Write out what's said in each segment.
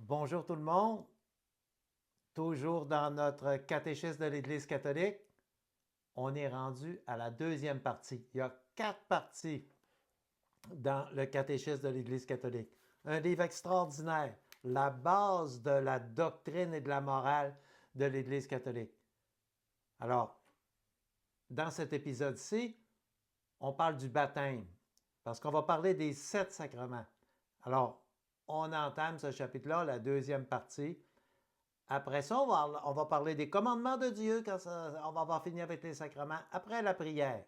Bonjour tout le monde, toujours dans notre catéchisme de l'Église catholique. On est rendu à la deuxième partie. Il y a 4 parties dans le catéchisme de l'Église catholique. Un livre extraordinaire, la base de la doctrine et de la morale de l'Église catholique. Alors, dans cet épisode-ci, on parle du baptême, parce qu'on va parler des 7 sacrements. Alors, on entame ce chapitre-là, la deuxième partie. Après ça, on va parler des commandements de Dieu quand on va avoir fini avec les sacrements, après la prière.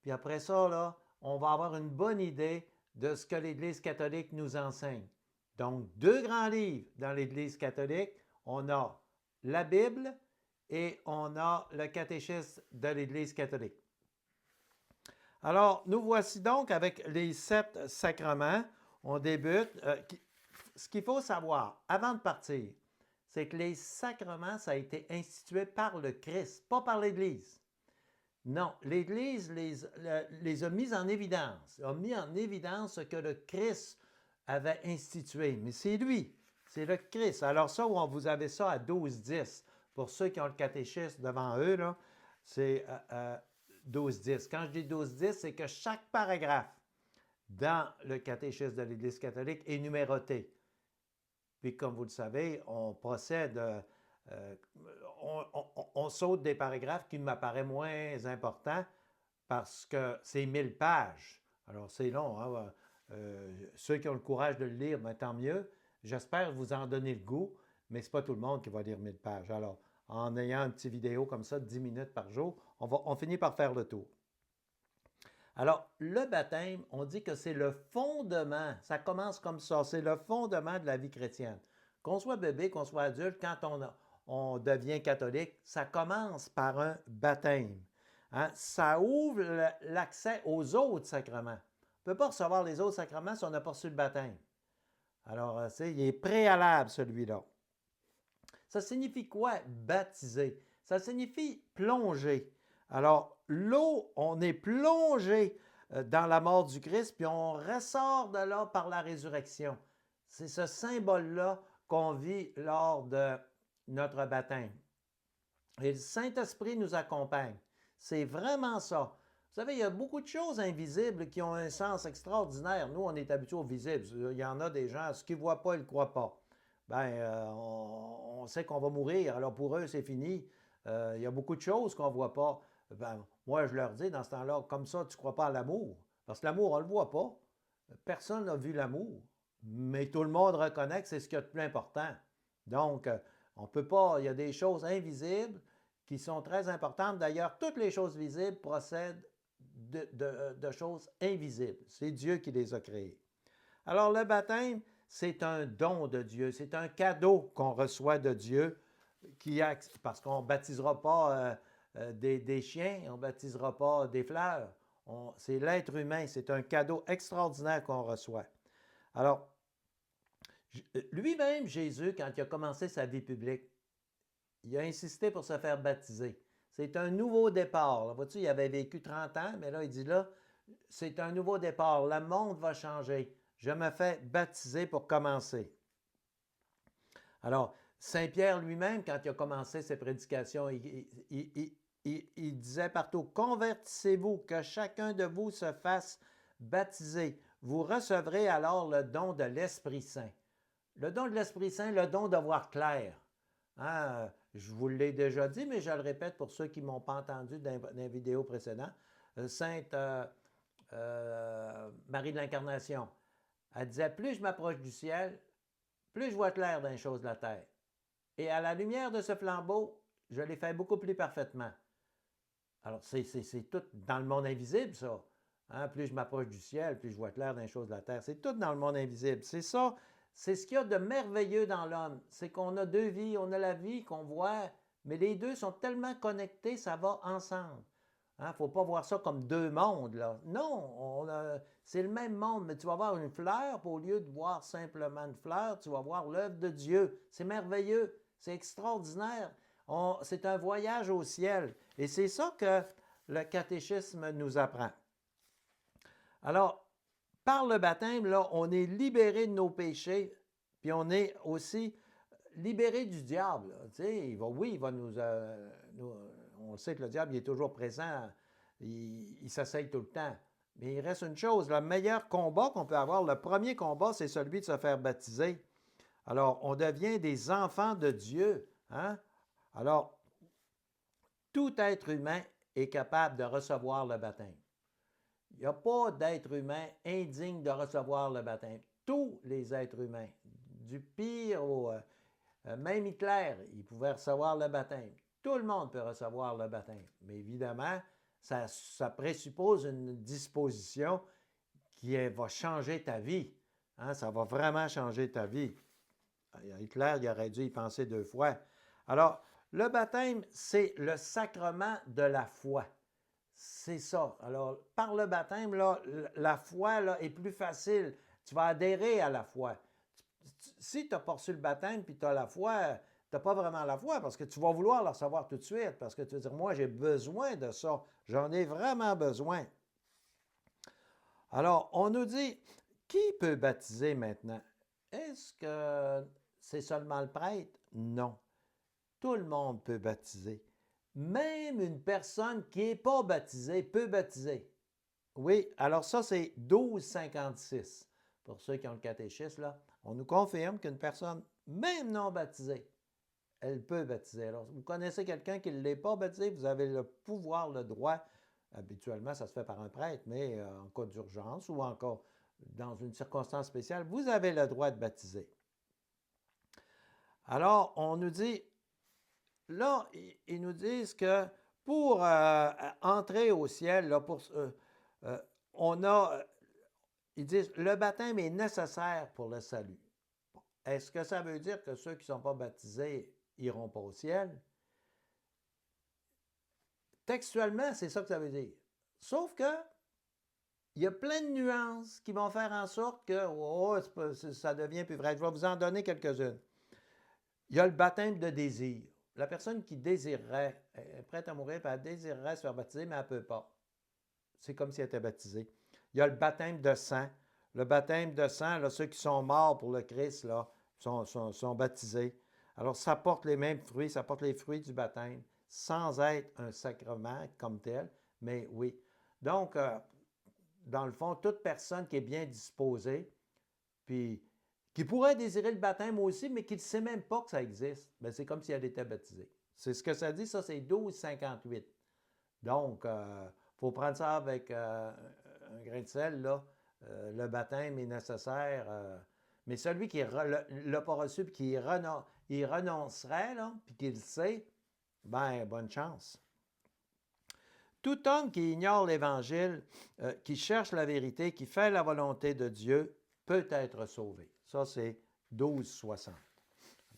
Puis après ça, là, on va avoir une bonne idée de ce que l'Église catholique nous enseigne. Donc, 2 grands livres dans l'Église catholique. On a la Bible et on a le catéchisme de l'Église catholique. Alors, nous voici donc avec les 7 sacrements. On débute. Ce qu'il faut savoir avant de partir, c'est que les sacrements, ça a été institué par le Christ, pas par l'Église. Non, l'Église les a mis en évidence, a mis en évidence ce que le Christ avait institué. Mais c'est lui, c'est le Christ. Alors ça, vous avez ça à 12-10. Pour ceux qui ont le catéchisme devant eux, là, c'est 12-10. Quand je dis 12-10, c'est que chaque paragraphe dans le catéchisme de l'Église catholique est numéroté. Puis comme vous le savez, on procède, on saute des paragraphes qui m'apparaissent moins importants parce que c'est 1000 pages. Alors c'est long. Hein? Ceux qui ont le courage de le lire, ben, tant mieux. J'espère vous en donner le goût, mais ce n'est pas tout le monde qui va lire 1000 pages. Alors, en ayant une petite vidéo comme ça, de 10 minutes par jour, on finit par faire le tour. Alors, le baptême, on dit que c'est le fondement, ça commence comme ça, c'est le fondement de la vie chrétienne. Qu'on soit bébé, qu'on soit adulte, quand on devient catholique, ça commence par un baptême. Hein? Ça ouvre l'accès aux autres sacrements. On ne peut pas recevoir les autres sacrements si on n'a pas reçu le baptême. Alors, il est préalable celui-là. Ça signifie quoi, baptiser? Ça signifie plonger. Alors, l'eau, on est plongé dans la mort du Christ, puis on ressort de là par la résurrection. C'est ce symbole-là qu'on vit lors de notre baptême. Et le Saint-Esprit nous accompagne. C'est vraiment ça. Vous savez, il y a beaucoup de choses invisibles qui ont un sens extraordinaire. Nous, on est habitués aux visibles. Il y en a des gens, ce qu'ils ne voient pas, ils ne croient pas. On sait qu'on va mourir, alors pour eux, c'est fini. Il y a beaucoup de choses qu'on ne voit pas. Moi, je leur dis dans ce temps-là, comme ça, tu ne crois pas à l'amour. Parce que l'amour, on ne le voit pas. Personne n'a vu l'amour. Mais tout le monde reconnaît que c'est ce qu'il y a de plus important. Donc, on ne peut pas, il y a des choses invisibles qui sont très importantes. D'ailleurs, toutes les choses visibles procèdent de choses invisibles. C'est Dieu qui les a créées. Alors, le baptême, c'est un don de Dieu, c'est un cadeau qu'on reçoit de Dieu, parce qu'on ne baptisera pas des chiens, on ne baptisera pas des fleurs. C'est l'être humain, c'est un cadeau extraordinaire qu'on reçoit. Alors, lui-même, Jésus, quand il a commencé sa vie publique, il a insisté pour se faire baptiser. C'est un nouveau départ. Là, vois-tu, il avait vécu 30 ans, mais là, il dit là, c'est un nouveau départ. Le monde va changer. Je me fais baptiser pour commencer. Alors, Saint Pierre lui-même, quand il a commencé ses prédications, il disait partout, convertissez-vous, que chacun de vous se fasse baptiser. Vous recevrez alors le don de l'Esprit Saint. Le don de l'Esprit Saint, le don de voir clair. Hein? Je vous l'ai déjà dit, mais je le répète pour ceux qui ne m'ont pas entendu dans les vidéos précédentes. Sainte Marie de l'Incarnation, elle disait, plus je m'approche du ciel, plus je vois clair dans les choses de la terre. Et à la lumière de ce flambeau, je l'ai fait beaucoup plus parfaitement. Alors, c'est tout dans le monde invisible, ça. Hein? Plus je m'approche du ciel, plus je vois clair dans les choses de la terre. C'est tout dans le monde invisible. C'est ça. C'est ce qu'il y a de merveilleux dans l'homme. C'est qu'on a 2 vies. On a la vie qu'on voit, mais les deux sont tellement connectés, ça va ensemble. Il ne faut pas voir ça comme 2 mondes. Là. Non, c'est le même monde, mais tu vas voir une fleur, puis au lieu de voir simplement une fleur, tu vas voir l'œuvre de Dieu. C'est merveilleux, c'est extraordinaire. C'est un voyage au ciel. Et c'est ça que le catéchisme nous apprend. Alors, par le baptême, là, on est libéré de nos péchés puis on est aussi libéré du diable. Tu sais, oui, il va on sait que le diable il est toujours présent, il s'essaye tout le temps. Mais il reste une chose, le meilleur combat qu'on peut avoir, le premier combat, c'est celui de se faire baptiser. Alors, on devient des enfants de Dieu. Hein? Alors, tout être humain est capable de recevoir le baptême. Il n'y a pas d'être humain indigne de recevoir le baptême. Tous les êtres humains, du pire au... même Hitler, il pouvait recevoir le baptême. Tout le monde peut recevoir le baptême. Mais évidemment, ça présuppose une disposition qui va changer ta vie. Hein? Ça va vraiment changer ta vie. Hitler, il aurait dû y penser 2 fois. Alors, le baptême, c'est le sacrement de la foi. C'est ça. Alors, par le baptême, là, la foi là, est plus facile. Tu vas adhérer à la foi. Si tu n'as pas reçu le baptême puis tu as la foi, tu n'as pas vraiment la foi parce que tu vas vouloir le recevoir tout de suite. Parce que tu vas dire, moi, j'ai besoin de ça. J'en ai vraiment besoin. Alors, on nous dit, qui peut baptiser maintenant? Est-ce que c'est seulement le prêtre? Non. Tout le monde peut baptiser. Même une personne qui n'est pas baptisée peut baptiser. Oui, alors ça, c'est 1256. Pour ceux qui ont le catéchisme, là, on nous confirme qu'une personne, même non baptisée, elle peut baptiser. Alors, vous connaissez quelqu'un qui ne l'est pas baptisé, vous avez le pouvoir, le droit. Habituellement, ça se fait par un prêtre, mais en cas d'urgence ou encore dans une circonstance spéciale, vous avez le droit de baptiser. Alors, on nous dit, là, ils nous disent que pour entrer au ciel, là, ils disent, le baptême est nécessaire pour le salut. Est-ce que ça veut dire que ceux qui ne sont pas baptisés n'iront pas au ciel? Textuellement, c'est ça que ça veut dire. Sauf que il y a plein de nuances qui vont faire en sorte que ça devient plus vrai. Je vais vous en donner quelques-unes. Il y a le baptême de désir. La personne qui désirerait, est prête à mourir, puis elle désirerait se faire baptiser, mais elle ne peut pas. C'est comme si elle était baptisée. Il y a le baptême de sang. Le baptême de sang, là, ceux qui sont morts pour le Christ là, sont baptisés. Alors, ça porte les mêmes fruits, ça porte les fruits du baptême, sans être un sacrement comme tel, mais oui. Donc, dans le fond, toute personne qui est bien disposée, puis qui pourrait désirer le baptême aussi, mais qui ne sait même pas que ça existe, bien, c'est comme si elle était baptisée. C'est ce que ça dit, ça, c'est 1258. Donc, il faut prendre ça avec un grain de sel, là. Le baptême est nécessaire, mais celui qui ne l'a pas reçu et qui il renoncerait, là, puis qu'il le sait, ben, bonne chance. Tout homme qui ignore l'Évangile, qui cherche la vérité, qui fait la volonté de Dieu, peut être sauvé. Ça, c'est 1260.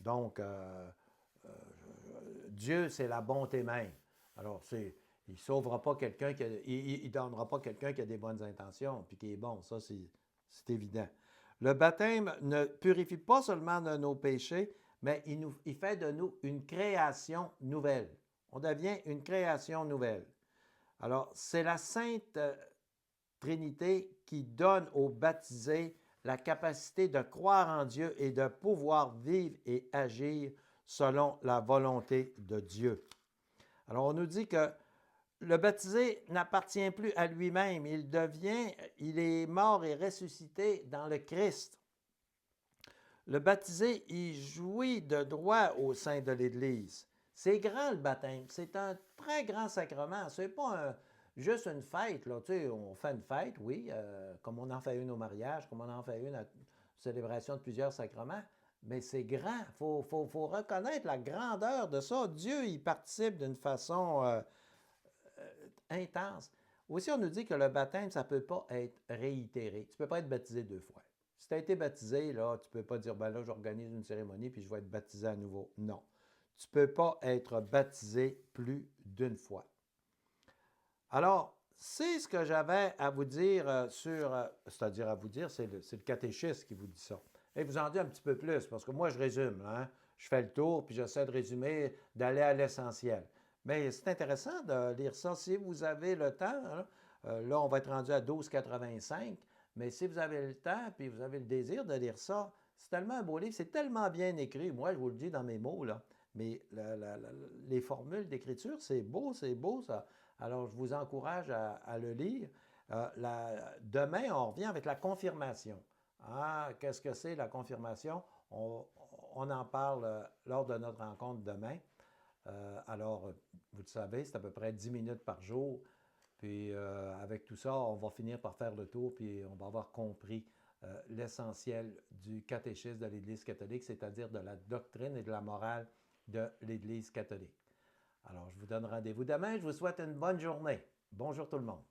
Donc, Dieu, c'est la bonté même. Alors, il ne sauvera pas quelqu'un il ne donnera pas quelqu'un qui a des bonnes intentions puis qui est bon. Ça, c'est évident. Le baptême ne purifie pas seulement de nos péchés, mais il fait de nous une création nouvelle. On devient une création nouvelle. Alors, c'est la Sainte Trinité qui donne aux baptisés la capacité de croire en Dieu et de pouvoir vivre et agir selon la volonté de Dieu. Alors, on nous dit que le baptisé n'appartient plus à lui-même. Il est mort et ressuscité dans le Christ. Le baptisé, il jouit de droit au sein de l'Église. C'est grand le baptême. C'est un très grand sacrement. Ce n'est pas juste une fête. Là. Tu sais, on fait une fête, oui, comme on en fait une au mariage, comme on en fait une à la célébration de plusieurs sacrements. Mais c'est grand. Il faut reconnaître la grandeur de ça. Dieu y participe d'une façon intense. Aussi, on nous dit que le baptême, ça ne peut pas être réitéré. Tu ne peux pas être baptisé 2 fois. Si tu as été baptisé, là, tu ne peux pas dire, ben là, j'organise une cérémonie puis je vais être baptisé à nouveau. Non. Tu ne peux pas être baptisé plus d'une fois. Alors, c'est ce que j'avais à vous dire c'est-à-dire à vous dire, c'est le catéchisme qui vous dit ça. Et vous en dites un petit peu plus, parce que moi, je résume. Hein? Je fais le tour, puis j'essaie de résumer, d'aller à l'essentiel. Mais c'est intéressant de lire ça si vous avez le temps. Hein? Là, on va être rendu à 12,85. Mais si vous avez le temps, puis vous avez le désir de lire ça, C'est tellement un beau livre, c'est tellement bien écrit. Moi, je vous le dis dans mes mots, là. Mais les formules d'écriture, c'est beau ça. Alors, je vous encourage à le lire. Demain, on revient avec la confirmation. Ah, qu'est-ce que c'est la confirmation? On en parle lors de notre rencontre demain. Alors, vous le savez, c'est à peu près 10 minutes par jour. Puis avec tout ça, on va finir par faire le tour, puis on va avoir compris l'essentiel du catéchisme de l'Église catholique, c'est-à-dire de la doctrine et de la morale de l'Église catholique. Alors, je vous donne rendez-vous demain. Je vous souhaite une bonne journée. Bonjour tout le monde.